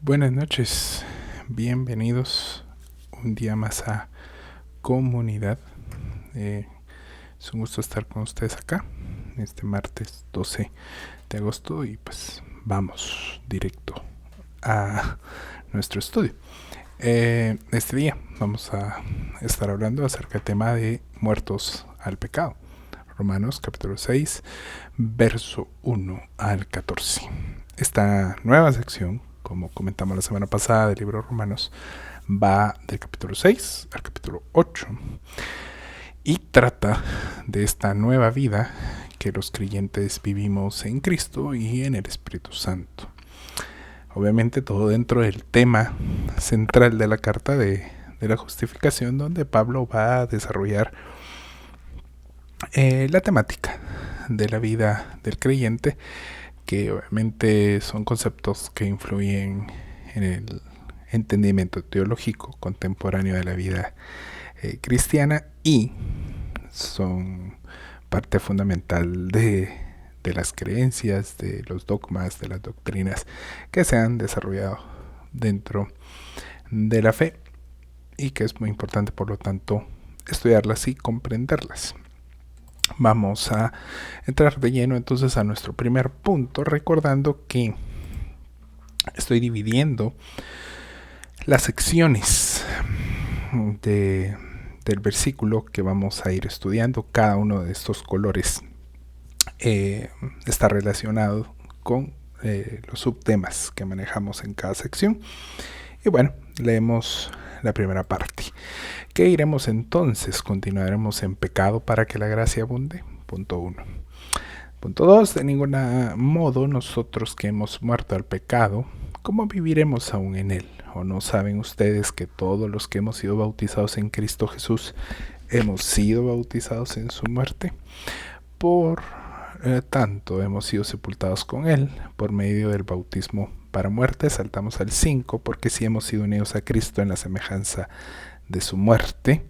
Buenas noches, bienvenidos un día más a Comunidad. Es un gusto estar con ustedes acá este martes 12 de agosto y pues vamos directo a nuestro estudio. Este día vamos a estar hablando acerca del tema de muertos al pecado. Romanos capítulo 6, verso 1 al 14. Esta nueva sección, como comentamos la semana pasada del libro de Romanos, va del capítulo 6 al capítulo 8 y trata de esta nueva vida que los creyentes vivimos en Cristo y en el Espíritu Santo. Obviamente todo dentro del tema central de la carta de la justificación, donde Pablo va a desarrollar la temática de la vida del creyente, que obviamente son conceptos que influyen en el entendimiento teológico contemporáneo de la vida cristiana y son parte fundamental de las creencias, de los dogmas, de las doctrinas que se han desarrollado dentro de la fe y que es muy importante, por lo tanto, estudiarlas y comprenderlas. Vamos a entrar de lleno entonces a nuestro primer punto, recordando que estoy dividiendo las secciones del versículo que vamos a ir estudiando. Cada uno de estos colores está relacionado con los subtemas que manejamos en cada sección. Y bueno, leemos la primera parte. ¿Qué iremos entonces? ¿Continuaremos en pecado para que la gracia abunde? Punto 1. Punto 2. De ningún modo nosotros que hemos muerto al pecado, ¿cómo viviremos aún en él? ¿O no saben ustedes que todos los que hemos sido bautizados en Cristo Jesús hemos sido bautizados en su muerte? Por tanto, hemos sido sepultados con él por medio del bautismo para muerte. Saltamos al 5, porque si hemos sido unidos a Cristo en la semejanza de su muerte.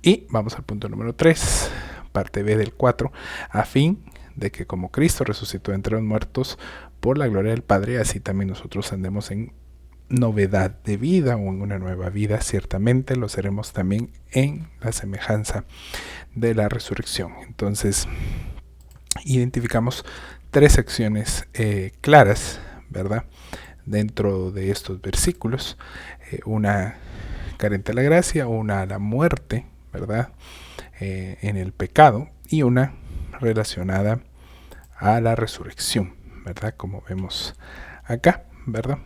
Y vamos al punto número 3, parte B del 4, a fin de que como Cristo resucitó entre los muertos por la gloria del Padre, así también nosotros andemos en novedad de vida o en una nueva vida. Ciertamente lo seremos también en la semejanza de la resurrección. Entonces identificamos tres secciones claras, ¿verdad?, dentro de estos versículos. Una carente a la gracia, una a la muerte, ¿verdad?, en el pecado, y una relacionada a la resurrección, ¿verdad?, como vemos acá, ¿verdad?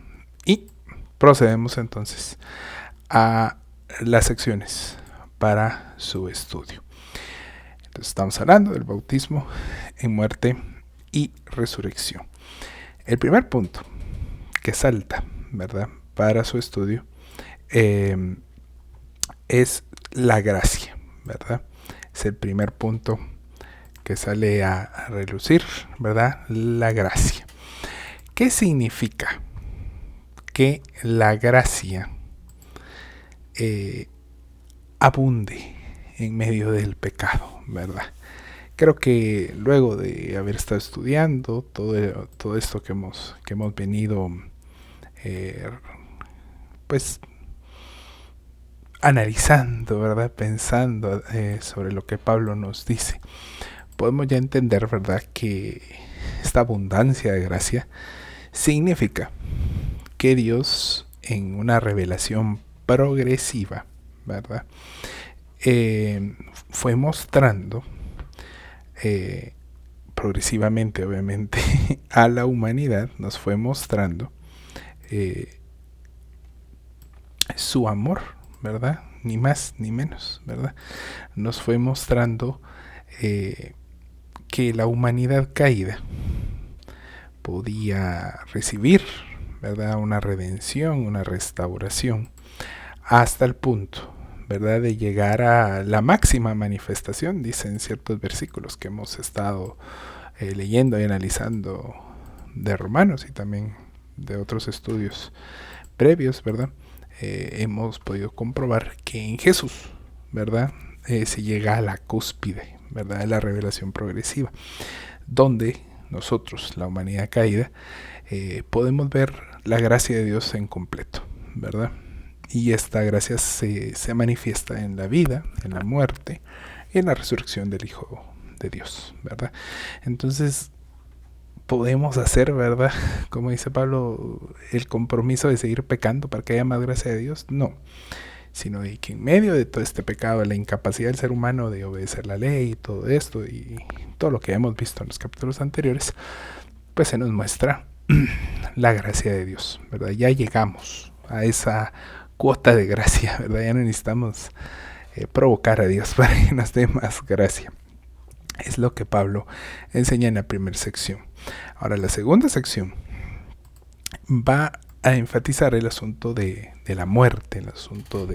Y procedemos entonces a las secciones para su estudio. Entonces estamos hablando del bautismo en muerte y resurrección. El primer punto que salta, ¿verdad?, para su estudio es la gracia, ¿verdad? Es el primer punto que sale a relucir, ¿verdad? La gracia. ¿Qué significa que la gracia abunde en medio del pecado, ¿verdad? Creo que luego de haber estado estudiando todo esto que hemos venido pues analizando, ¿verdad?, pensando sobre lo que Pablo nos dice, podemos ya entender, ¿verdad?, que esta abundancia de gracia significa que Dios, en una revelación progresiva, ¿verdad?, fue mostrando progresivamente, obviamente, a la humanidad, nos fue mostrando su amor, ¿verdad?, ni más ni menos, ¿verdad? Nos fue mostrando que la humanidad caída podía recibir, ¿verdad?, una redención, una restauración, hasta el punto, ¿verdad?, de llegar a la máxima manifestación, dicen ciertos versículos que hemos estado leyendo y analizando de Romanos y también de otros estudios previos, ¿verdad? Hemos podido comprobar que en Jesús, ¿verdad?, se llega a la cúspide, ¿verdad?, de la revelación progresiva, donde nosotros, la humanidad caída, podemos ver la gracia de Dios en completo, ¿verdad? Y esta gracia se manifiesta en la vida, en la muerte y en la resurrección del Hijo de Dios, ¿verdad? Entonces podemos hacer, ¿verdad? Como dice Pablo, el compromiso de seguir pecando para que haya más gracia de Dios. No, sino de que en medio de todo este pecado, la incapacidad del ser humano de obedecer la ley y todo esto y todo lo que hemos visto en los capítulos anteriores, pues se nos muestra la gracia de Dios, ¿verdad? Ya llegamos a esa cuota de gracia, ¿verdad? Ya no necesitamos provocar a Dios para que nos dé más gracia. Es lo que Pablo enseña en la primera sección. Ahora, la segunda sección va a enfatizar el asunto de la muerte, el asunto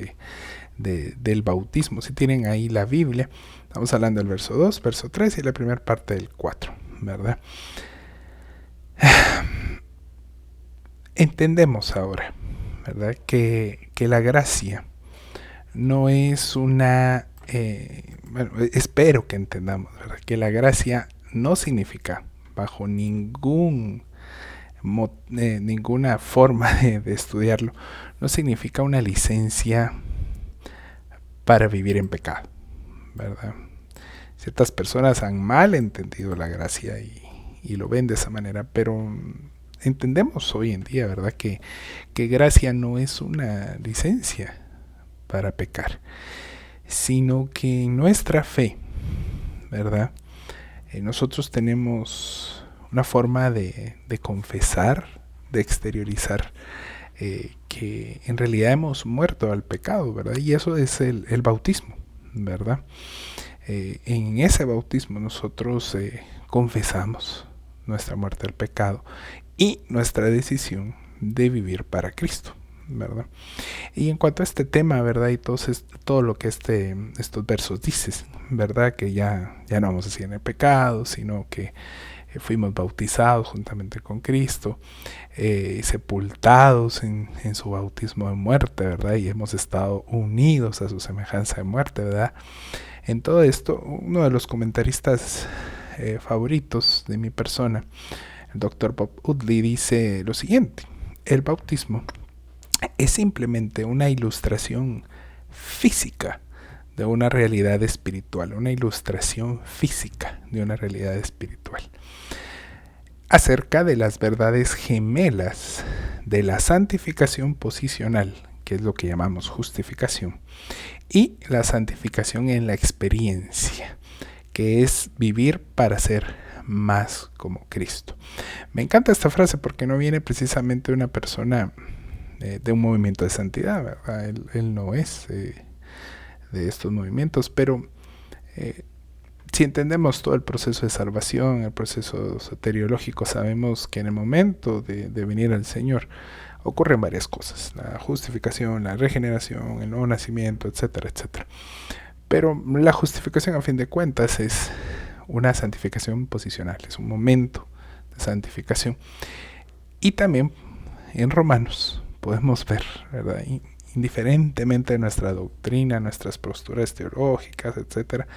del bautismo. Si tienen ahí la Biblia, estamos hablando del verso 2, verso 3 y la primera parte del 4, ¿verdad? Entendemos ahora, ¿verdad? Que la gracia no es una... bueno, espero que entendamos, ¿verdad? Que la gracia no significa bajo ninguna forma de estudiarlo, no significa una licencia para vivir en pecado, ¿verdad? Ciertas personas han mal entendido la gracia y lo ven de esa manera, pero entendemos hoy en día, ¿verdad? Que gracia no es una licencia para pecar, sino que en nuestra fe, ¿verdad? Nosotros tenemos una forma de confesar, de exteriorizar que en realidad hemos muerto al pecado, ¿verdad? Y eso es el bautismo, ¿verdad? En ese bautismo nosotros confesamos nuestra muerte al pecado y nuestra decisión de vivir para Cristo, ¿verdad? Y en cuanto a este tema, ¿verdad? Y todo lo que estos versos dicen, ¿verdad? Que ya no vamos a seguir en el pecado, sino que fuimos bautizados juntamente con Cristo, sepultados en su bautismo de muerte, ¿verdad? Y hemos estado unidos a su semejanza de muerte, ¿verdad? En todo esto, uno de los comentaristas favoritos de mi persona, el Dr. Bob Woodley, dice lo siguiente: el bautismo es simplemente una ilustración física de una realidad espiritual, una ilustración física de una realidad espiritual, acerca de las verdades gemelas de la santificación posicional, que es lo que llamamos justificación, y la santificación en la experiencia, que es vivir para ser más como Cristo. Me encanta esta frase porque no viene precisamente de una persona de un movimiento de santidad, ¿verdad? Él no es de estos movimientos, pero si entendemos todo el proceso de salvación, el proceso soteriológico, sabemos que en el momento de venir al Señor ocurren varias cosas: la justificación, la regeneración, el nuevo nacimiento, etcétera, etcétera. Pero la justificación, a fin de cuentas, es una santificación posicional, es un momento de santificación. Y también en Romanos podemos ver, ¿verdad? Indiferentemente de nuestra doctrina, nuestras posturas teológicas, etcétera,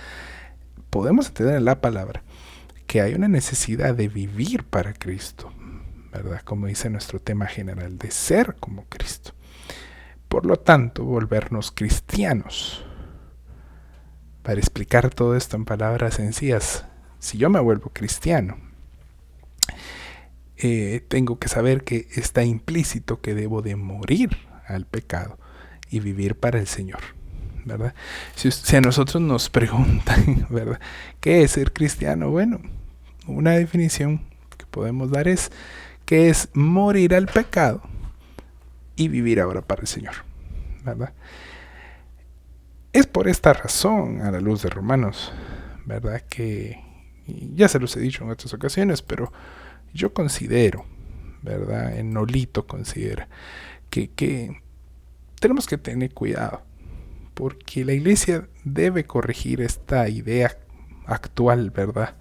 podemos entender en la palabra que hay una necesidad de vivir para Cristo, ¿verdad? Como dice nuestro tema general, de ser como Cristo. Por lo tanto, volvernos cristianos. Para explicar todo esto en palabras sencillas, si yo me vuelvo cristiano, tengo que saber que está implícito que debo de morir al pecado y vivir para el Señor, ¿verdad? Si a nosotros nos preguntan, ¿verdad?, ¿qué es ser cristiano? Bueno, una definición que podemos dar es que es morir al pecado y vivir ahora para el Señor, ¿verdad? Es por esta razón, a la luz de Romanos, ¿verdad?, que ya se los he dicho en otras ocasiones, pero yo considero, ¿verdad?, en Nolito considera que tenemos que tener cuidado, porque la iglesia debe corregir esta idea actual, ¿verdad?,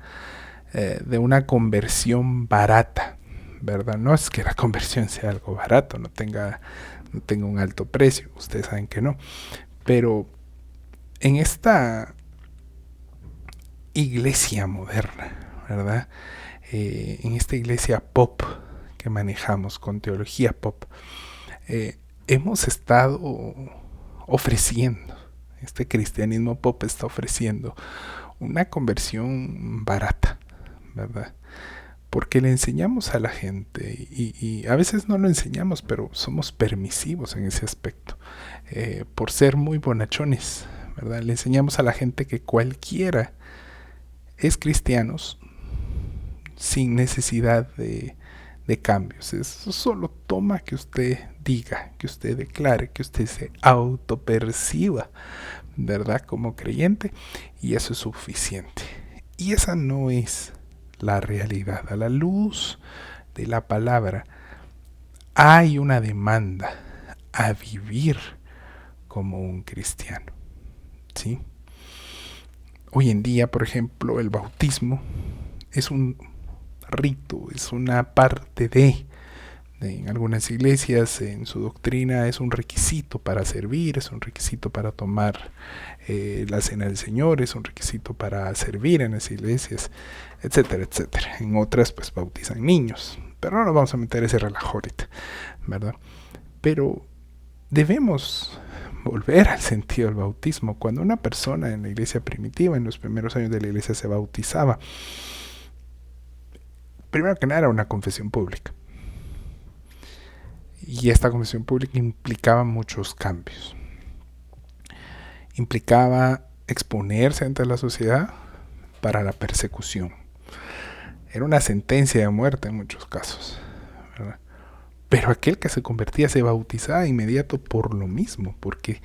de una conversión barata, ¿verdad? No es que la conversión sea algo barato, no tenga un alto precio, ustedes saben que no, pero en esta iglesia moderna, ¿verdad?, en esta iglesia pop que manejamos con teología pop, hemos estado ofreciendo, este cristianismo pop está ofreciendo una conversión barata, ¿verdad? Porque le enseñamos a la gente y a veces no lo enseñamos, pero somos permisivos en ese aspecto, por ser muy bonachones, ¿verdad? Le enseñamos a la gente que cualquiera es cristianos sin necesidad de cambios. Eso solo toma que usted diga, que usted declare, que usted se autoperciba, ¿verdad? Como creyente, y eso es suficiente. Y esa no es la realidad. A la luz de la palabra hay una demanda a vivir como un cristiano, ¿sí? Hoy en día, por ejemplo, el bautismo es un rito, es una parte en algunas iglesias, en su doctrina, es un requisito para servir, es un requisito para tomar la cena del Señor, es un requisito para servir en las iglesias, etcétera, etcétera. En otras, pues bautizan niños, pero no nos vamos a meter ese relajo ahorita, ¿verdad? Pero debemos volver al sentido del bautismo. Cuando una persona en la iglesia primitiva, en los primeros años de la iglesia, se bautizaba, primero que nada era una confesión pública. Y esta confesión pública implicaba muchos cambios. Implicaba exponerse ante la sociedad para la persecución. Era una sentencia de muerte en muchos casos, ¿verdad? Pero aquel que se convertía se bautizaba de inmediato por lo mismo, porque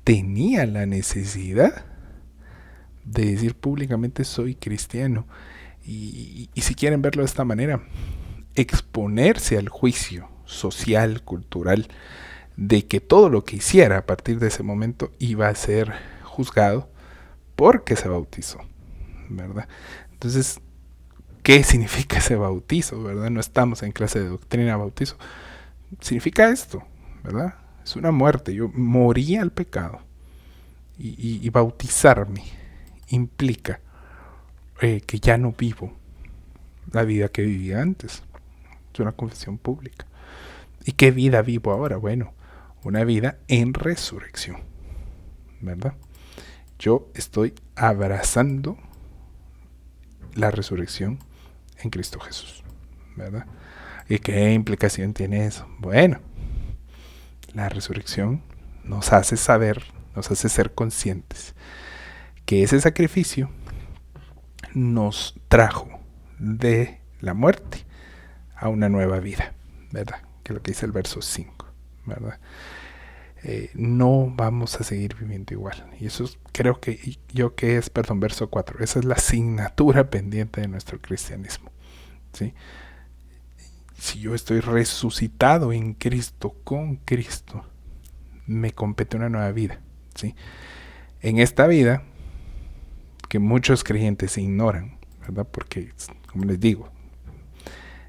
tenía la necesidad de decir públicamente soy cristiano. Y si quieren verlo de esta manera, exponerse al juicio social, cultural, de que todo lo que hiciera a partir de ese momento iba a ser juzgado porque se bautizó, ¿verdad? Entonces, ¿qué significa ese bautizo, verdad? No estamos en clase de doctrina de bautizo. Significa esto, ¿verdad? Es una muerte. Yo morí al pecado y bautizarme implica que ya no vivo la vida que vivía antes. Es una confesión pública. ¿Y qué vida vivo ahora? Bueno, una vida en resurrección, ¿verdad? Yo estoy abrazando la resurrección en Cristo Jesús, ¿verdad? ¿Y qué implicación tiene eso? Bueno, la resurrección nos hace saber, nos hace ser conscientes que ese sacrificio nos trajo de la muerte a una nueva vida, ¿verdad? Que es lo que dice el verso 5, ¿verdad? No vamos a seguir viviendo igual. Y eso creo que verso 4. Esa es la asignatura pendiente de nuestro cristianismo, ¿sí? Si yo estoy resucitado en Cristo, con Cristo, me compete una nueva vida, ¿sí? En esta vida, que muchos creyentes ignoran, ¿verdad? Porque, como les digo,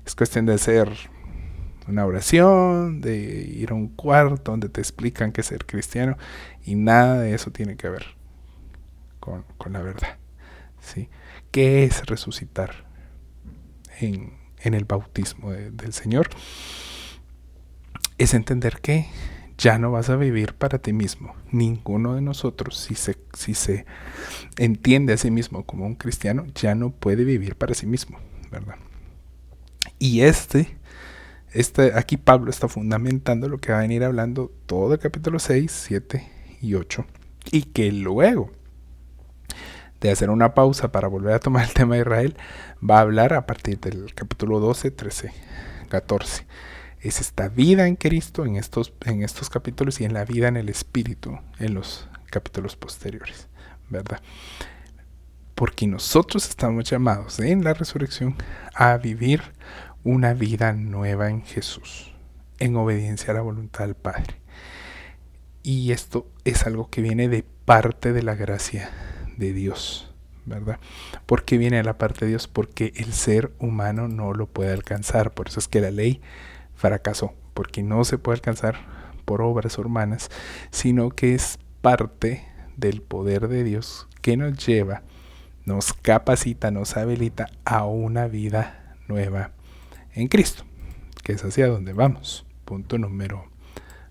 es cuestión de hacer una oración, de ir a un cuarto donde te explican qué es ser cristiano, y nada de eso tiene que ver con la verdad, ¿sí? ¿Qué es resucitar en el bautismo del Señor? Es entender que ya no vas a vivir para ti mismo. Ninguno de nosotros, si se entiende a sí mismo como un cristiano, ya no puede vivir para sí mismo, ¿verdad? Y aquí Pablo está fundamentando lo que va a venir hablando todo el capítulo 6, 7 y 8, y que luego de hacer una pausa para volver a tomar el tema de Israel, va a hablar a partir del capítulo 12, 13, 14. Es esta vida en Cristo en estos capítulos, y en la vida en el Espíritu en los capítulos posteriores, ¿verdad? Porque nosotros estamos llamados en la resurrección a vivir una vida nueva en Jesús, en obediencia a la voluntad del Padre. Y esto es algo que viene de parte de la gracia de Dios, ¿verdad? ¿Por qué viene de la parte de Dios? Porque el ser humano no lo puede alcanzar. Por eso es que la ley fracasó, porque no se puede alcanzar por obras humanas, sino que es parte del poder de Dios que nos lleva, nos capacita, nos habilita a una vida nueva en Cristo, que es hacia donde vamos. Punto número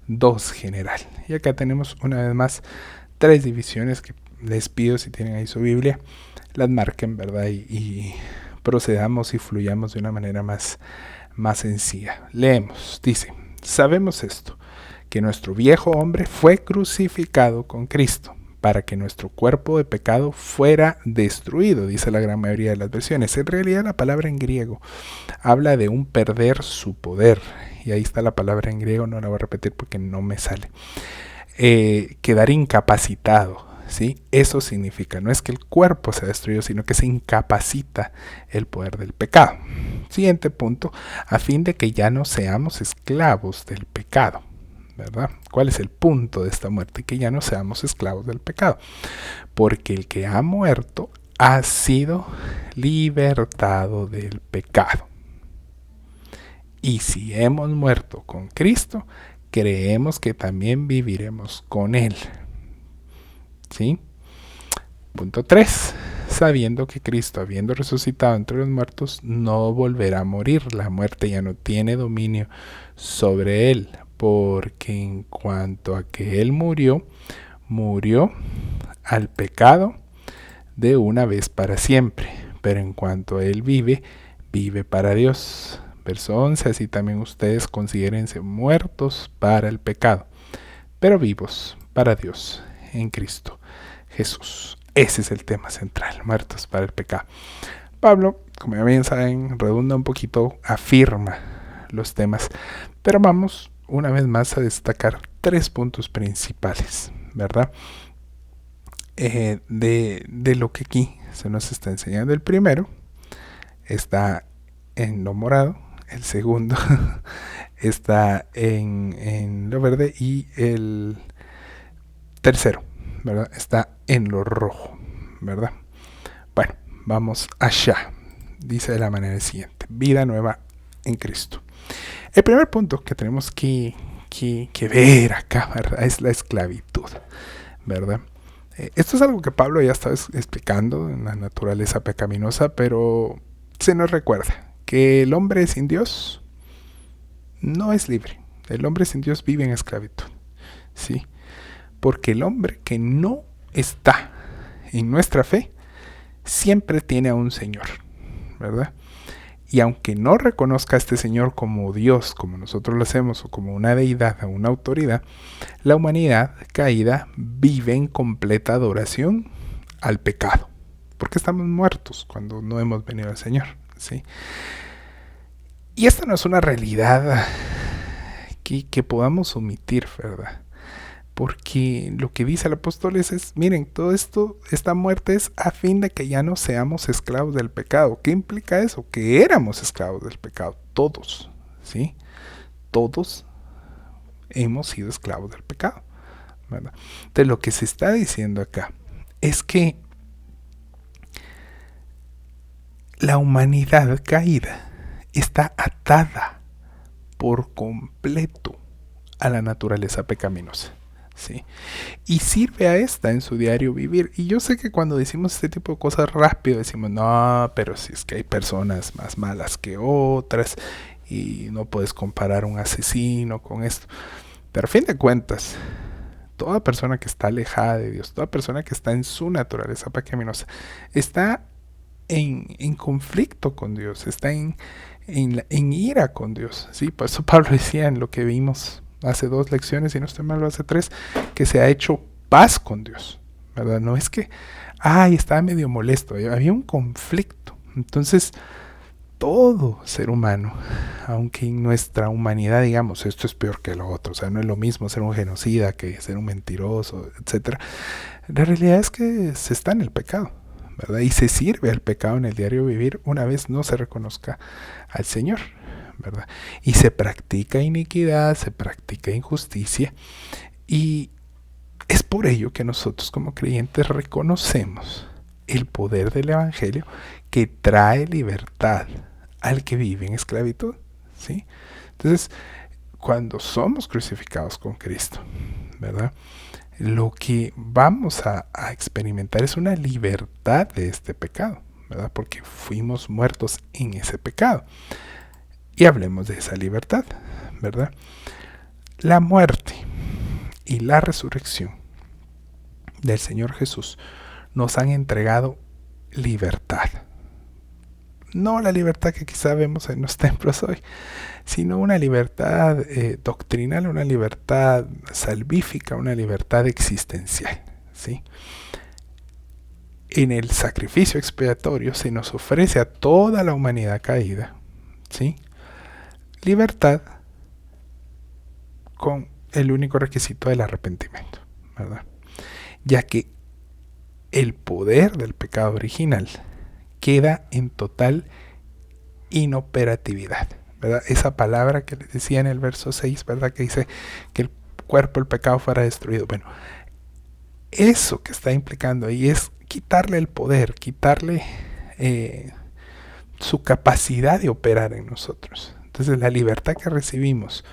2 general. Y acá tenemos una vez más 3 divisiones que les pido, si tienen ahí su Biblia, las marquen, ¿verdad? Y procedamos y fluyamos de una manera más sencilla. Leemos, dice: sabemos esto, que nuestro viejo hombre fue crucificado con Cristo, para que nuestro cuerpo de pecado fuera destruido, dice la gran mayoría de las versiones. En realidad la palabra en griego habla de un perder su poder, y ahí está la palabra en griego, no la voy a repetir porque no me sale. Quedar incapacitado, ¿sí? Eso significa, no es que el cuerpo sea destruido, sino que se incapacita el poder del pecado. Siguiente punto: a fin de que ya no seamos esclavos del pecado, ¿verdad? ¿Cuál es el punto de esta muerte? Que ya no seamos esclavos del pecado, porque el que ha muerto ha sido libertado del pecado. Y si hemos muerto con Cristo, creemos que también viviremos con Él. ¿Sí? Punto 3. Sabiendo que Cristo, habiendo resucitado entre los muertos, no volverá a morir. La muerte ya no tiene dominio sobre Él, porque en cuanto a que Él murió, murió al pecado de una vez para siempre. Pero en cuanto a Él vive, vive para Dios. Verso 11, así también ustedes considérense muertos para el pecado, pero vivos para Dios en Cristo Jesús. Ese es el tema central, muertos para el pecado. Pablo, como ya bien saben, redunda un poquito, afirma los temas, pero vamos una vez más a destacar 3 puntos principales, ¿verdad? De lo que aquí se nos está enseñando. El primero está en lo morado, el segundo está en lo verde y el tercero, ¿verdad?, está en lo rojo, ¿verdad? Bueno, vamos allá. Dice de la manera siguiente: vida nueva en Cristo. El primer punto que tenemos que ver acá, ¿verdad?, es la esclavitud, ¿verdad? Esto es algo que Pablo ya estaba explicando en la naturaleza pecaminosa, pero se nos recuerda que el hombre sin Dios no es libre. El hombre sin Dios vive en esclavitud, ¿sí? Porque el hombre que no está en nuestra fe siempre tiene a un Señor, ¿verdad? Y aunque no reconozca a este Señor como Dios, como nosotros lo hacemos, o como una deidad o una autoridad, la humanidad caída vive en completa adoración al pecado, porque estamos muertos cuando no hemos venido al Señor, ¿sí? Y esta no es una realidad que podamos omitir, ¿verdad? Porque lo que dice el apóstol es, miren, todo esto, esta muerte es a fin de que ya no seamos esclavos del pecado. ¿Qué implica eso? Que éramos esclavos del pecado, todos, ¿sí? Todos hemos sido esclavos del pecado, ¿verdad? Entonces lo que se está diciendo acá es que la humanidad caída está atada por completo a la naturaleza pecaminosa, ¿sí? Y sirve a esta en su diario vivir. Y yo sé que cuando decimos este tipo de cosas rápido decimos, no, pero si es que hay personas más malas que otras y no puedes comparar un asesino con esto. Pero a fin de cuentas, toda persona que está alejada de Dios, toda persona que está en su naturaleza pecaminosa, está en conflicto con Dios, está en ira con Dios, ¿sí? Por eso Pablo decía en lo que vimos hace 2 lecciones, y no estoy mal, hace 3, que se ha hecho paz con Dios, ¿verdad? No es que, estaba medio molesto, había un conflicto. Entonces, todo ser humano, aunque en nuestra humanidad digamos, esto es peor que lo otro, o sea, no es lo mismo ser un genocida que ser un mentiroso, etcétera. La realidad es que se está en el pecado, ¿verdad? Y se sirve al pecado en el diario vivir una vez no se reconozca al Señor, ¿verdad? Y se practica iniquidad, se practica injusticia, y es por ello que nosotros como creyentes reconocemos el poder del Evangelio que trae libertad al que vive en esclavitud, ¿sí? Entonces, cuando somos crucificados con Cristo, ¿verdad?, lo que vamos a experimentar es una libertad de este pecado, ¿verdad? Porque fuimos muertos en ese pecado. Y hablemos de esa libertad, ¿verdad? La muerte y la resurrección del Señor Jesús nos han entregado libertad. No la libertad que quizá vemos en los templos hoy, sino una libertad doctrinal, una libertad salvífica, una libertad existencial, ¿sí? En el sacrificio expiatorio se nos ofrece a toda la humanidad caída, ¿sí?, libertad con el único requisito del arrepentimiento, ¿verdad? Ya que el poder del pecado original queda en total inoperatividad, ¿verdad? Esa palabra que les decía en el verso 6, ¿verdad? Que dice que el cuerpo del pecado fuera destruido. Bueno, eso que está implicando ahí es quitarle el poder, quitarle su capacidad de operar en nosotros. Entonces la libertad que recibimos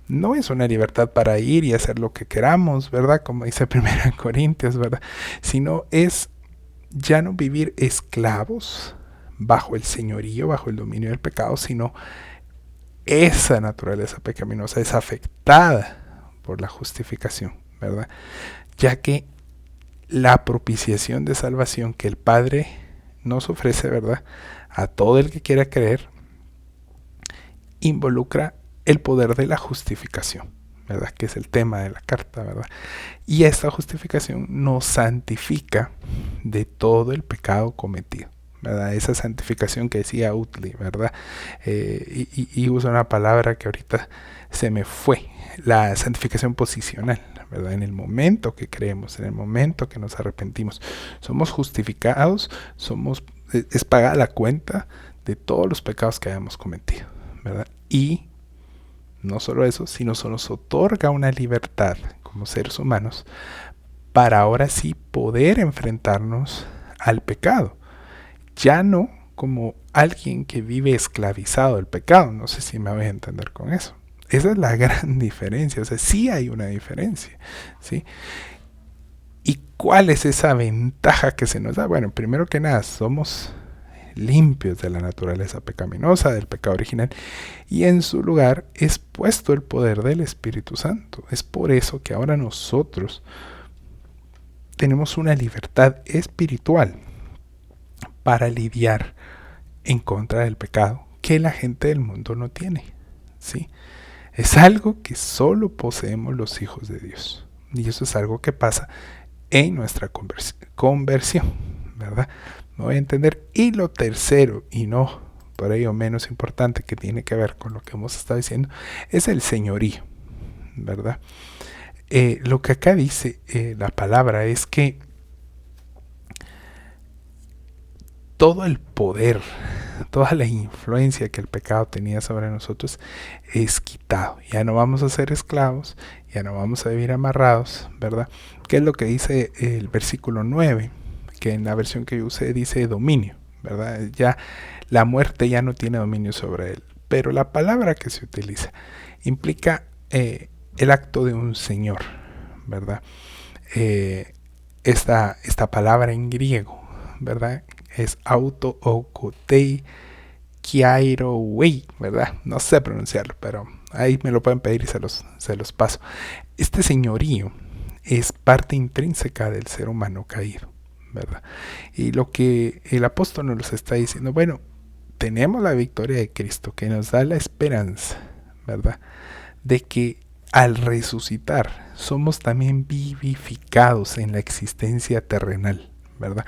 no es una libertad para ir y hacer lo que queramos, ¿verdad? Como dice 1 Corintios, ¿verdad? Sino es ya no vivir esclavos bajo el señorío, bajo el dominio del pecado, sino esa naturaleza pecaminosa es afectada por la justificación, ¿verdad? Ya que la propiciación de salvación que el Padre nos ofrece, ¿verdad?, a todo el que quiera creer, involucra el poder de la justificación, ¿verdad?, que es el tema de la carta, ¿verdad? Y esta justificación nos santifica de todo el pecado cometido, ¿verdad? Esa santificación que decía Utley, ¿verdad? Y usa una palabra que ahorita se me fue, la santificación posicional, ¿verdad? En el momento que creemos, en el momento que nos arrepentimos, somos justificados, es pagada la cuenta de todos los pecados que hayamos cometido, ¿verdad? Y no solo eso, sino se nos otorga una libertad como seres humanos para ahora sí poder enfrentarnos al pecado. Ya no como alguien que vive esclavizado del pecado. No sé si me voy a entender con eso. Esa es la gran diferencia. O sea, sí hay una diferencia, ¿sí? ¿Y cuál es esa ventaja que se nos da? Bueno, primero que nada, somos limpios de la naturaleza pecaminosa, del pecado original, y en su lugar es puesto el poder del Espíritu Santo. Es por eso que ahora nosotros tenemos una libertad espiritual para lidiar en contra del pecado que la gente del mundo no tiene, ¿sí? Es algo que solo poseemos los hijos de Dios, y eso es algo que pasa en nuestra conversión, ¿verdad? Me voy a entender. Y lo tercero, y no por ello menos importante, que tiene que ver con lo que hemos estado diciendo, es el señorío, ¿verdad? Lo que acá dice la palabra es que todo el poder, toda la influencia que el pecado tenía sobre nosotros es quitado. Ya no vamos a ser esclavos, ya no vamos a vivir amarrados, ¿verdad? ¿Qué es lo que dice el versículo 9? Que en la versión que yo usé dice dominio, ¿verdad? Ya la muerte ya no tiene dominio sobre él. Pero la palabra que se utiliza implica el acto de un señor, ¿verdad? Esta palabra en griego, ¿verdad?, es auto okotei kiairowei, ¿verdad? No sé pronunciarlo, pero ahí me lo pueden pedir y se los paso. Este señorío es parte intrínseca del ser humano caído, ¿verdad? Y lo que el apóstol nos está diciendo, bueno, tenemos la victoria de Cristo que nos da la esperanza, ¿verdad?, de que al resucitar somos también vivificados en la existencia terrenal, ¿verdad?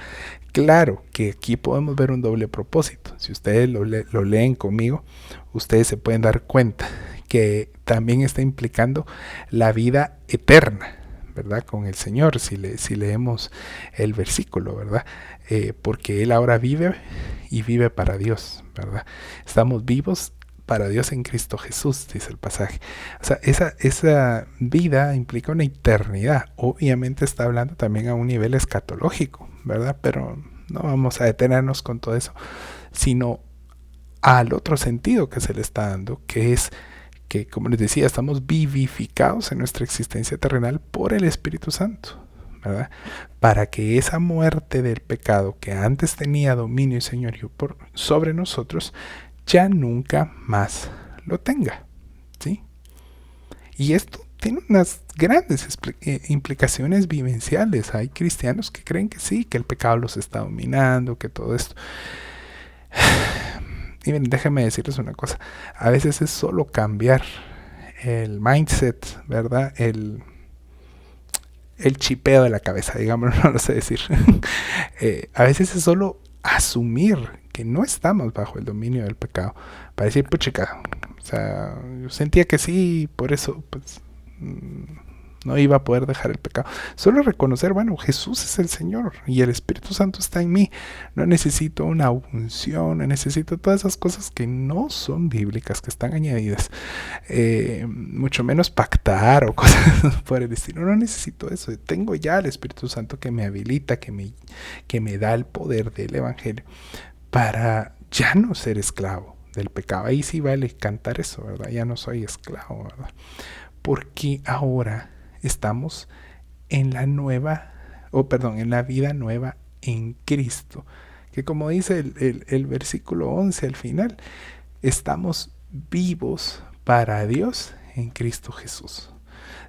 Claro que aquí podemos ver un doble propósito. Si ustedes lo leen conmigo, ustedes se pueden dar cuenta que también está implicando la vida eterna, ¿verdad?, con el Señor, si leemos el versículo, ¿verdad? Porque Él ahora vive y vive para Dios, ¿verdad? Estamos vivos para Dios en Cristo Jesús, dice el pasaje. O sea, esa vida implica una eternidad. Obviamente está hablando también a un nivel escatológico, ¿verdad? Pero no vamos a detenernos con todo eso, sino al otro sentido que se le está dando, que es que, como les decía, estamos vivificados en nuestra existencia terrenal por el Espíritu Santo, ¿verdad? Para que esa muerte del pecado que antes tenía dominio y señorío sobre nosotros ya nunca más lo tenga, ¿sí? Y esto tiene unas grandes implicaciones vivenciales. Hay cristianos que creen que sí, que el pecado los está dominando, que todo esto. Y miren, déjenme decirles una cosa. A veces es solo cambiar el mindset, ¿verdad? El chipeo de la cabeza, digamos, no lo sé decir. A veces es solo asumir que no estamos bajo el dominio del pecado. Para decir, pues chica, o sea, yo sentía que sí, por eso, pues, no iba a poder dejar el pecado. Solo reconocer, bueno, Jesús es el Señor y el Espíritu Santo está en mí. No necesito una unción, no necesito todas esas cosas que no son bíblicas, que están añadidas. Mucho menos pactar o cosas por el estilo. No necesito eso. Tengo ya el Espíritu Santo que me habilita, que me da el poder del Evangelio para ya no ser esclavo del pecado. Ahí sí vale cantar eso, ¿verdad? Ya no soy esclavo, ¿verdad? Porque ahora estamos en la en la vida nueva en Cristo. Que como dice el versículo 11 al final, estamos vivos para Dios en Cristo Jesús.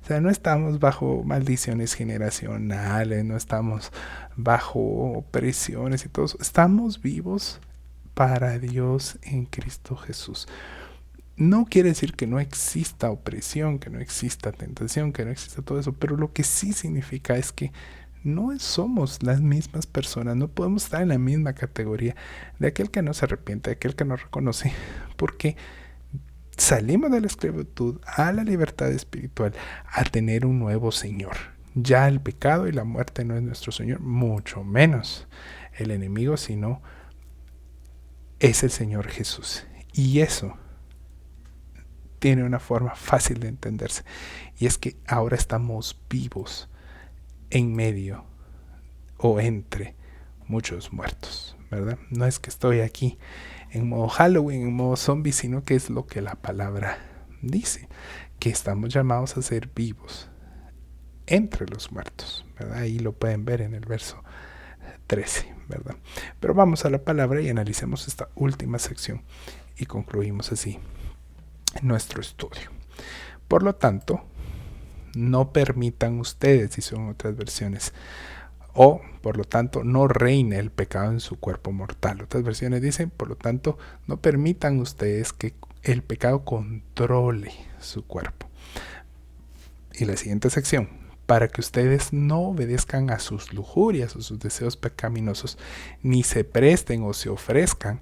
O sea, no estamos bajo maldiciones generacionales, no estamos bajo opresiones y todo eso. Estamos vivos para Dios en Cristo Jesús. No quiere decir que no exista opresión, que no exista tentación, que no exista todo eso, pero lo que sí significa es que no somos las mismas personas, no podemos estar en la misma categoría de aquel que no se arrepiente, de aquel que no reconoce, porque salimos de la esclavitud a la libertad espiritual, a tener un nuevo Señor. Ya el pecado y la muerte no es nuestro Señor, mucho menos el enemigo, sino es el Señor Jesús. Y eso tiene una forma fácil de entenderse, y es que ahora estamos vivos en medio o entre muchos muertos, ¿verdad? No es que estoy aquí en modo Halloween, en modo zombie, sino que es lo que la palabra dice, que estamos llamados a ser vivos entre los muertos, ¿verdad? Ahí lo pueden ver en el verso 13, ¿verdad? Pero vamos a la palabra y analicemos esta última sección y concluimos así nuestro estudio. Por lo tanto, no permitan ustedes, y son otras versiones, o por lo tanto no reine el pecado en su cuerpo mortal. Otras versiones dicen, por lo tanto, no permitan ustedes que el pecado controle su cuerpo. Y la siguiente sección, para que ustedes no obedezcan a sus lujurias o sus deseos pecaminosos, ni se presten o se ofrezcan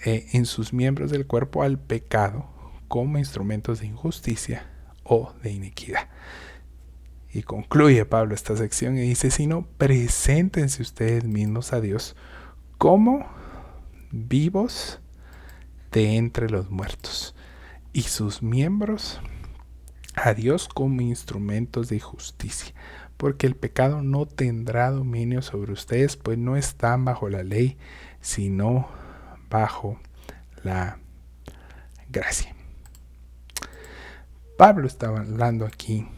en sus miembros del cuerpo al pecado como instrumentos de injusticia o de iniquidad. Y concluye Pablo esta sección y dice, sino preséntense ustedes mismos a Dios como vivos de entre los muertos, y sus miembros a Dios como instrumentos de justicia, porque el pecado no tendrá dominio sobre ustedes, pues no están bajo la ley, sino bajo la gracia. Pablo estaba hablando aquí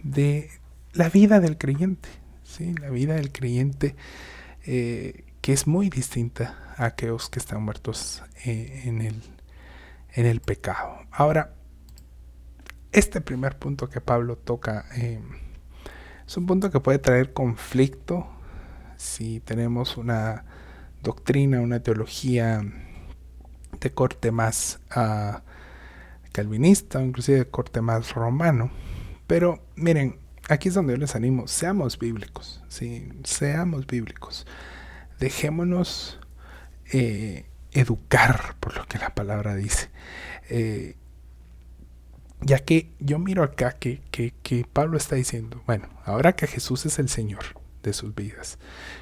de la vida del creyente, ¿sí? La vida del creyente que es muy distinta a aquellos que están muertos en el pecado. Ahora, este primer punto que Pablo toca es un punto que puede traer conflicto si tenemos una doctrina, una teología de corte más calvinista, o inclusive de corte más romano. Pero miren, aquí es donde yo les animo, seamos bíblicos, ¿sí? Seamos bíblicos. Dejémonos educar por lo que la palabra dice. Ya que yo miro acá que Pablo está diciendo, bueno, ahora que Jesús es el Señor de sus vidas,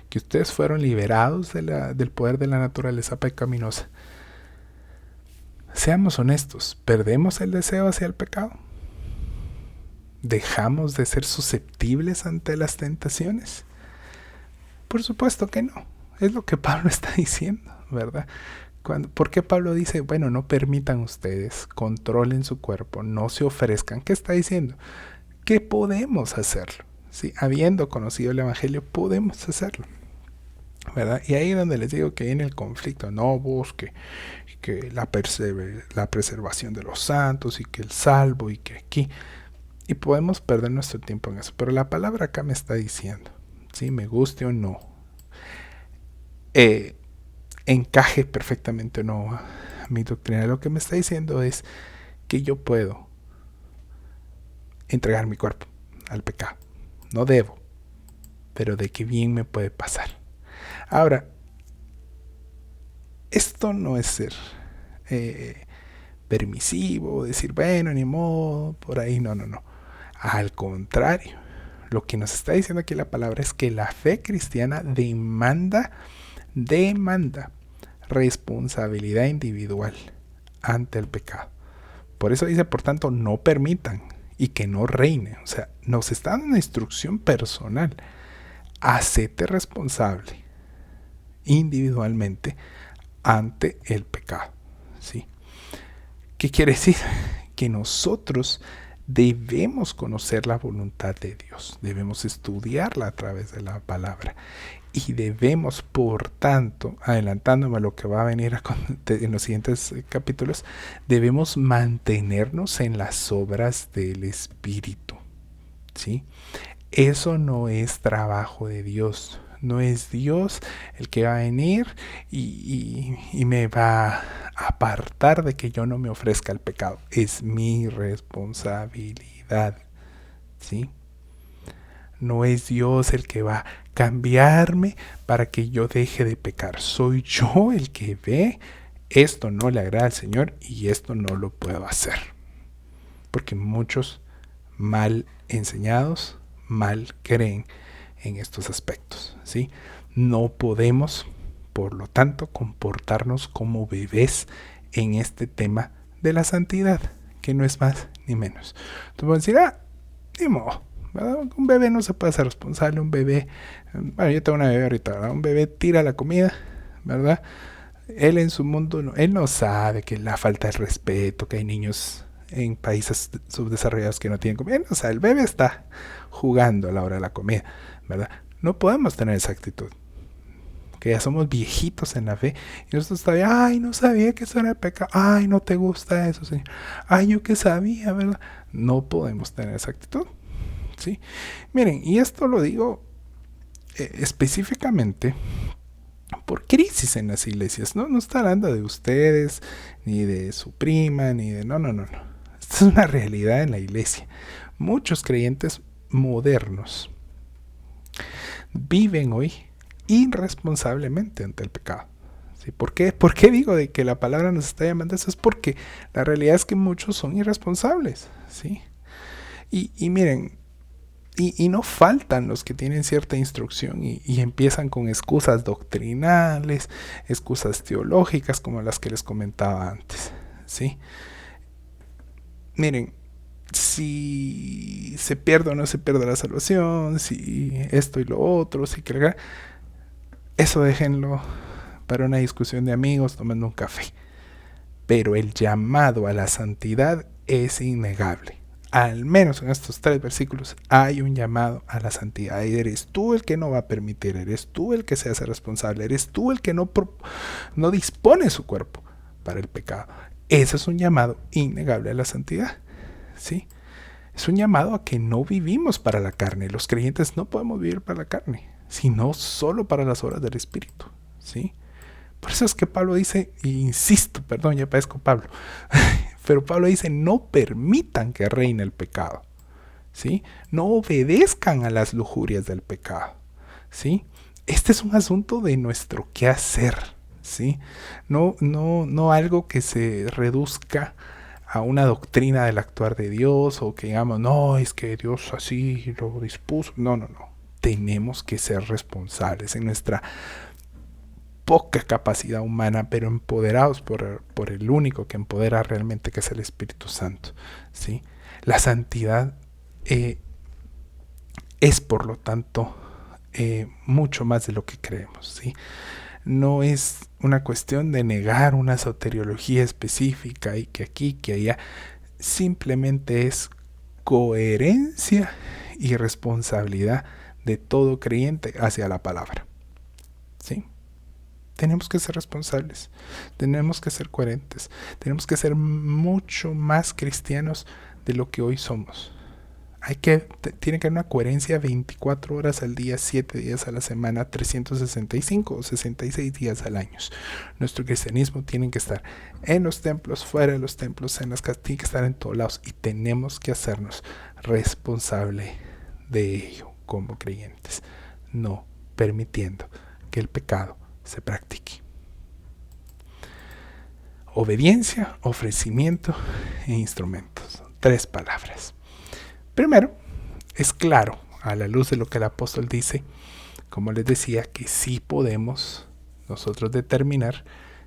que ustedes fueron liberados del poder de la naturaleza pecaminosa, seamos honestos, ¿perdemos el deseo hacia el pecado? ¿Dejamos de ser susceptibles ante las tentaciones? Por supuesto que no. Es lo que Pablo está diciendo, ¿verdad? ¿Por qué Pablo dice, bueno, no permitan ustedes, controlen su cuerpo, no se ofrezcan? ¿Qué está diciendo? Que podemos hacerlo. ¿Sí? Habiendo conocido el Evangelio, podemos hacerlo. ¿verdad? Y ahí es donde les digo que viene el conflicto. No busque que la preservación de los santos y que el salvo y que aquí. Y podemos perder nuestro tiempo en eso. Pero la palabra acá me está diciendo, ¿sí? Me guste o no, encaje perfectamente o no a mi doctrina. Lo que me está diciendo es que yo puedo entregar mi cuerpo al pecado. No debo, pero de qué bien me puede pasar. Ahora, esto no es ser permisivo, decir, bueno, ni modo, por ahí, no, no, no. Al contrario, lo que nos está diciendo aquí la palabra es que la fe cristiana demanda responsabilidad individual ante el pecado. Por eso dice, por tanto, no permitan y que no reine. O sea, nos está dando una instrucción personal. Hacete responsable individualmente ante el pecado. ¿Sí? ¿Qué quiere decir? Que nosotros debemos conocer la voluntad de Dios, debemos estudiarla a través de la palabra y debemos, por tanto, adelantándome a lo que va a venir en los siguientes capítulos, debemos mantenernos en las obras del Espíritu, ¿sí? Eso no es trabajo de Dios. No es Dios el que va a venir y me va a apartar de que yo no me ofrezca el pecado. Es mi responsabilidad, ¿sí? No es Dios el que va a cambiarme para que yo deje de pecar. Soy yo el que ve, esto no le agrada al Señor y esto no lo puedo hacer. Porque muchos mal enseñados, mal creen en estos aspectos, ¿sí? No podemos, por lo tanto, comportarnos como bebés en este tema de la santidad, que no es más ni menos. Tú puedes decir, ni modo, ¿verdad? Un bebé no se puede hacer responsable, un bebé, bueno, yo tengo una bebé ahorita, ¿verdad? Un bebé tira la comida, ¿verdad? Él en su mundo, él no sabe que la falta de respeto, que hay niños en países subdesarrollados que no tienen comida. O sea, el bebé está jugando a la hora de la comida, ¿verdad? No podemos tener esa actitud. Que ya somos viejitos en la fe y nosotros todavía, ay, no sabía que eso era pecado, ay, no te gusta eso, Señor, ay, yo que sabía, ¿verdad? No podemos tener esa actitud, ¿sí? Miren, y esto lo digo específicamente por crisis en las iglesias, ¿no? No está hablando de ustedes, ni de su prima, ni de... No, no, no, no. Esta es una realidad en la iglesia. Muchos creyentes modernos viven hoy irresponsablemente ante el pecado. ¿Sí? ¿Por qué? ¿Por qué digo de que la palabra nos está llamando a eso? Es porque la realidad es que muchos son irresponsables, ¿sí? Y miren, y no faltan los que tienen cierta instrucción y empiezan con excusas doctrinales, excusas teológicas como las que les comentaba antes, ¿sí? Miren, si se pierde o no se pierde la salvación, si esto y lo otro, si que eso déjenlo para una discusión de amigos tomando un café. Pero el llamado a la santidad es innegable. Al menos en estos 3 versículos hay un llamado a la santidad. Eres tú el que no va a permitir, eres tú el que se hace responsable, eres tú el que no dispone su cuerpo para el pecado. Ese es un llamado innegable a la santidad, ¿sí? Es un llamado a que no vivimos para la carne. Los creyentes no podemos vivir para la carne, sino solo para las obras del Espíritu, ¿sí? Por eso es que Pablo dice, e insisto, perdón, ya parezco Pablo, pero Pablo dice, no permitan que reine el pecado, ¿sí? No obedezcan a las lujurias del pecado, ¿sí? Este es un asunto de nuestro quehacer, ¿sí? No algo que se reduzca a una doctrina del actuar de Dios o que digamos, no, es que Dios así lo dispuso. No, no, no. Tenemos que ser responsables en nuestra poca capacidad humana, pero empoderados por el único que empodera realmente, que es el Espíritu Santo, ¿sí? La santidad es, por lo tanto, mucho más de lo que creemos, ¿sí? No es una cuestión de negar una soteriología específica y que aquí, que allá, simplemente es coherencia y responsabilidad de todo creyente hacia la palabra, ¿sí? Tenemos que ser responsables, tenemos que ser coherentes, tenemos que ser mucho más cristianos de lo que hoy somos. Tiene que haber una coherencia 24 horas al día, 7 días a la semana, 365 o 66 días al año. Nuestro cristianismo tiene que estar en los templos, fuera de los templos, en las casas, tiene que estar en todos lados y tenemos que hacernos responsable de ello como creyentes, no permitiendo que el pecado se practique. Obediencia, ofrecimiento e instrumentos. 3 palabras. Primero, es claro, a la luz de lo que el apóstol dice, como les decía, que sí podemos nosotros determinar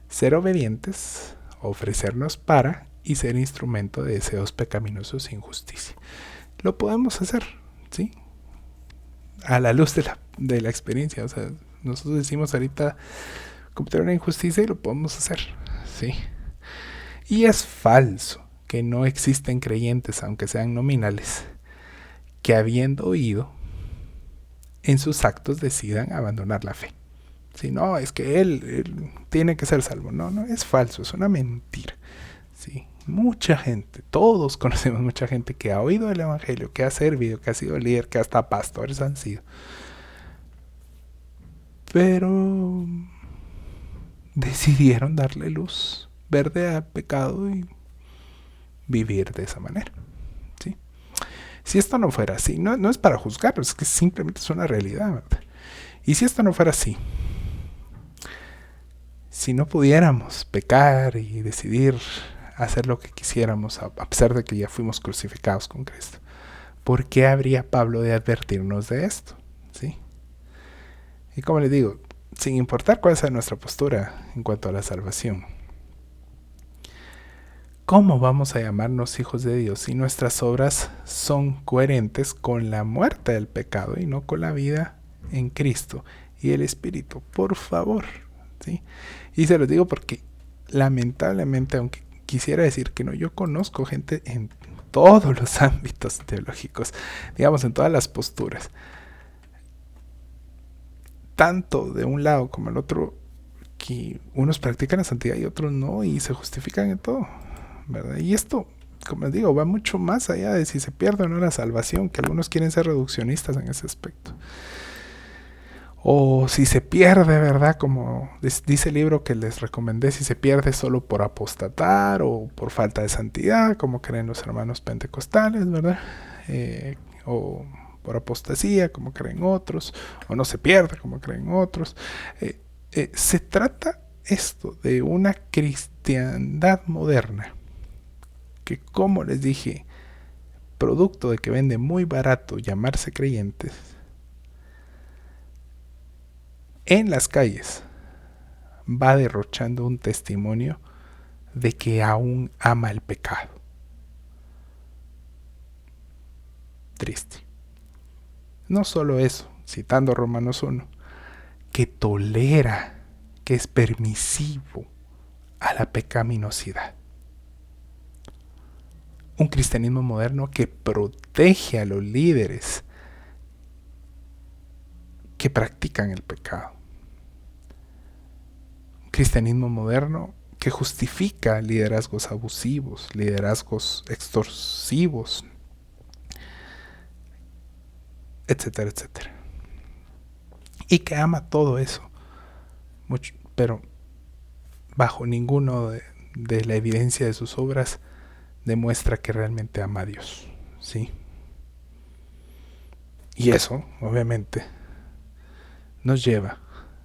ser obedientes, ofrecernos para y ser instrumento de deseos pecaminosos e injusticia. Lo podemos hacer, ¿sí? A la luz de la experiencia. O sea, nosotros decimos ahorita cometer una injusticia y lo podemos hacer, ¿sí? Y es falso que no existen creyentes, aunque sean nominales, que habiendo oído, en sus actos decidan abandonar la fe. Si no, es que él tiene que ser salvo. No, es falso, es una mentira. ¿Sí? Mucha gente, todos conocemos mucha gente que ha oído el evangelio, que ha servido, que ha sido líder, que hasta pastores han sido. Pero decidieron darle luz verde al pecado y vivir de esa manera. ¿Sí? Si esto no fuera así, no es para juzgarlo, es que simplemente es una realidad, ¿verdad? Y si esto no fuera así, si no pudiéramos pecar y decidir hacer lo que quisiéramos, a pesar de que ya fuimos crucificados con Cristo, ¿por qué habría Pablo de advertirnos de esto? ¿Sí? Y como les digo, sin importar cuál sea nuestra postura en cuanto a la salvación, ¿cómo vamos a llamarnos hijos de Dios si nuestras obras son coherentes con la muerte del pecado y no con la vida en Cristo y el Espíritu? Por favor, ¿sí? Y se los digo porque lamentablemente, aunque quisiera decir que no, yo conozco gente en todos los ámbitos teológicos, digamos en todas las posturas, tanto de un lado como el otro, que unos practican la santidad y otros no, y se justifican en todo, ¿verdad? Y esto, como les digo, va mucho más allá de si se pierde o no la salvación, que algunos quieren ser reduccionistas en ese aspecto. O si se pierde, ¿verdad? Como dice el libro que les recomendé, si se pierde solo por apostatar o por falta de santidad, como creen los hermanos pentecostales, ¿verdad? O por apostasía, como creen otros, o no se pierde, como creen otros. Se trata esto de una cristiandad moderna, que, como les dije, producto de que vende muy barato llamarse creyentes, en las calles va derrochando un testimonio de que aún ama el pecado. Triste. No solo eso, citando Romanos 1, que tolera, que es permisivo a la pecaminosidad. Un cristianismo moderno que protege a los líderes que practican el pecado. Un cristianismo moderno que justifica liderazgos abusivos, liderazgos extorsivos, etcétera, etcétera. Y que ama todo eso, mucho, pero bajo ninguno de la evidencia de sus obras demuestra que realmente ama a Dios, ¿sí? Y eso, obviamente, nos lleva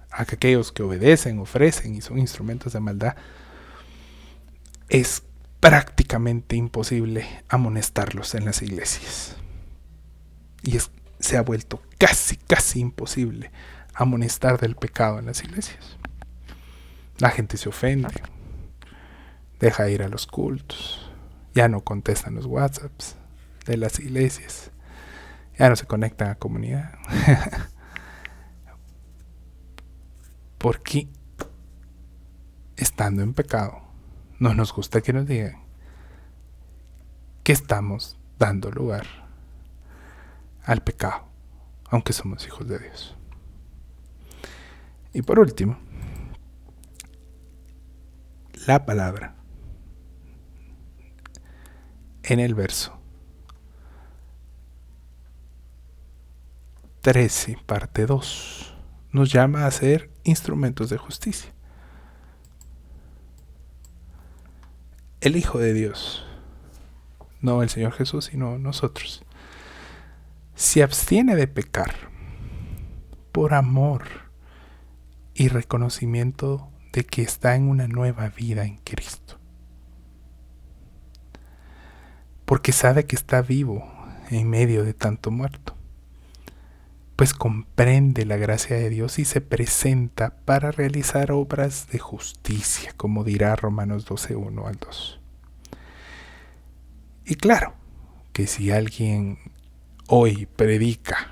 a que aquellos que obedecen, ofrecen y son instrumentos de maldad, es prácticamente imposible amonestarlos en las iglesias. Y se ha vuelto casi imposible amonestar del pecado en las iglesias. La gente se ofende, deja de ir a los cultos, ya no contestan los WhatsApps de las iglesias, ya no se conectan a comunidad. Porque estando en pecado, no nos gusta que nos digan que estamos dando lugar al pecado, aunque somos hijos de Dios. Y por último, la palabra en el verso 13, parte 2, nos llama a ser instrumentos de justicia. El Hijo de Dios, no el Señor Jesús, sino nosotros, se abstiene de pecar por amor y reconocimiento de que está en una nueva vida en Cristo. Porque sabe que está vivo en medio de tanto muerto. Pues comprende la gracia de Dios y se presenta para realizar obras de justicia, como dirá Romanos 12, 1 al 2. Y claro, que si alguien hoy predica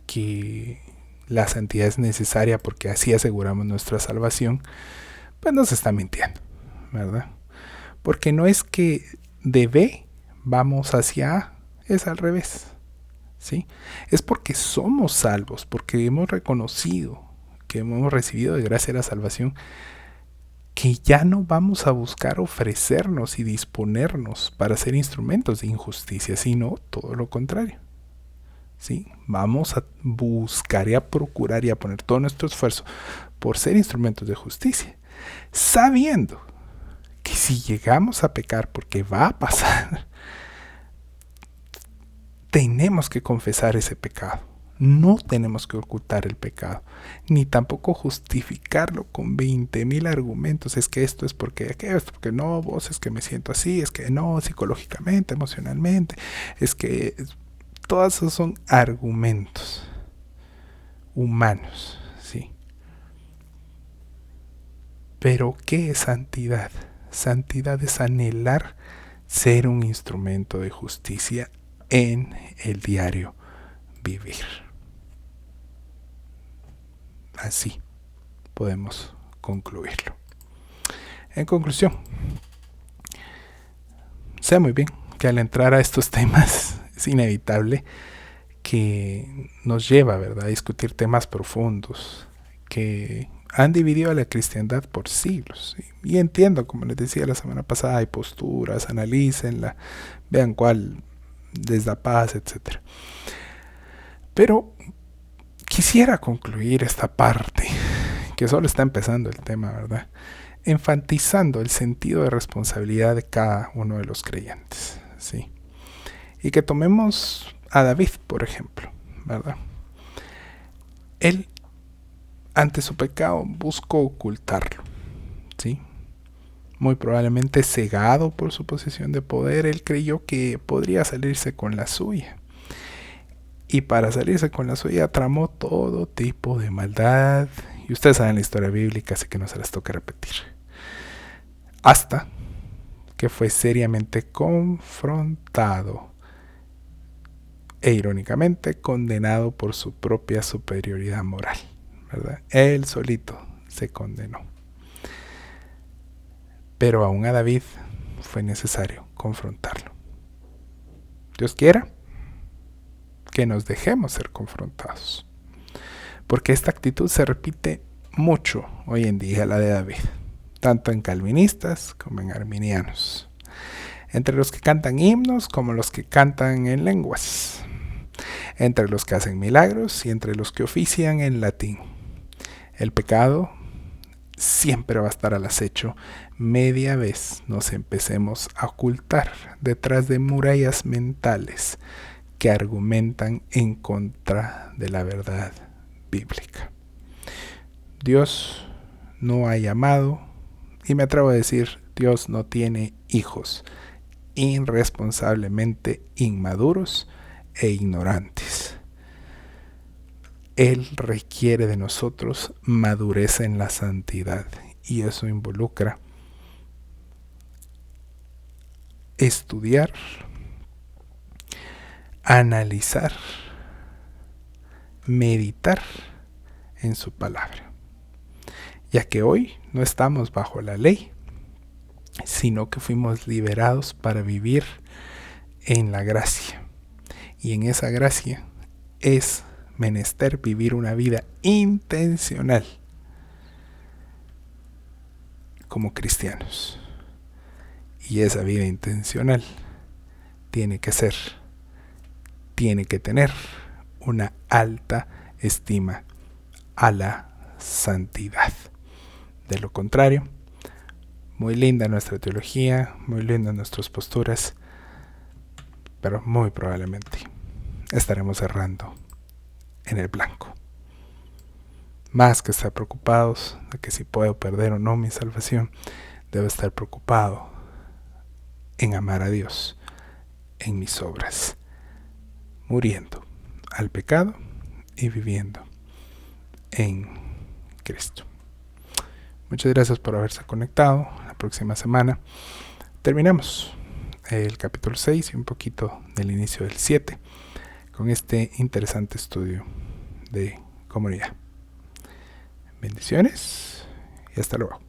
que la santidad es necesaria porque así aseguramos nuestra salvación, pues nos está mintiendo, ¿verdad? Porque no es que de B vamos hacia A, es al revés, ¿sí? Es porque somos salvos, porque hemos reconocido que hemos recibido de gracia la salvación, que ya no vamos a buscar ofrecernos y disponernos para ser instrumentos de injusticia, sino todo lo contrario. ¿Sí? Vamos a buscar y a procurar y a poner todo nuestro esfuerzo por ser instrumentos de justicia, sabiendo que si llegamos a pecar, porque va a pasar, tenemos que confesar ese pecado. No tenemos que ocultar el pecado, ni tampoco justificarlo con 20,000 argumentos. Es que esto es porque aquello, es porque no, vos es que me siento así, es que no, psicológicamente, emocionalmente, es que todos esos son argumentos humanos, ¿sí? Pero ¿qué es santidad? Santidad es anhelar ser un instrumento de justicia en el diario vivir. Así podemos concluirlo. En conclusión, sé muy bien que al entrar a estos temas es inevitable que nos lleva, ¿verdad?, a discutir temas profundos que han dividido a la cristiandad por siglos. Y entiendo, como les decía la semana pasada, hay posturas, analícenla, vean cuál les da paz, etc. Pero quisiera concluir esta parte, que solo está empezando el tema, ¿verdad?, enfatizando el sentido de responsabilidad de cada uno de los creyentes, ¿sí? Y que tomemos a David, por ejemplo, ¿verdad? Él, ante su pecado, buscó ocultarlo, ¿sí? Muy probablemente cegado por su posición de poder, él creyó que podría salirse con la suya. Y para salirse con la suya tramó todo tipo de maldad. Y ustedes saben la historia bíblica, así que no se las toca repetir. Hasta que fue seriamente confrontado e irónicamente condenado por su propia superioridad moral, ¿verdad? Él solito se condenó. Pero aún a David fue necesario confrontarlo. Dios quiera que nos dejemos ser confrontados, porque esta actitud se repite mucho hoy en día, la de David, tanto en calvinistas como en arminianos, entre los que cantan himnos como los que cantan en lenguas, entre los que hacen milagros y entre los que ofician en latín. El pecado siempre va a estar al acecho, media vez nos empecemos a ocultar detrás de murallas mentales que argumentan en contra de la verdad bíblica. Dios no ha llamado, y me atrevo a decir, Dios no tiene hijos irresponsablemente inmaduros e ignorantes. Él requiere de nosotros madurez en la santidad, y eso involucra estudiar, analizar, meditar en su palabra, ya que hoy no estamos bajo la ley, sino que fuimos liberados para vivir en la gracia, y en esa gracia es menester vivir una vida intencional, como cristianos. Y esa vida intencional tiene que tener una alta estima a la santidad. De lo contrario, muy linda nuestra teología, muy lindas nuestras posturas, pero muy probablemente estaremos errando en el blanco. Más que estar preocupados de que si puedo perder o no mi salvación, debo estar preocupado en amar a Dios en mis obras, muriendo al pecado y viviendo en Cristo. Muchas gracias por haberse conectado. La próxima semana terminamos el capítulo 6 y un poquito del inicio del 7 con este interesante estudio de comunidad. Bendiciones y hasta luego.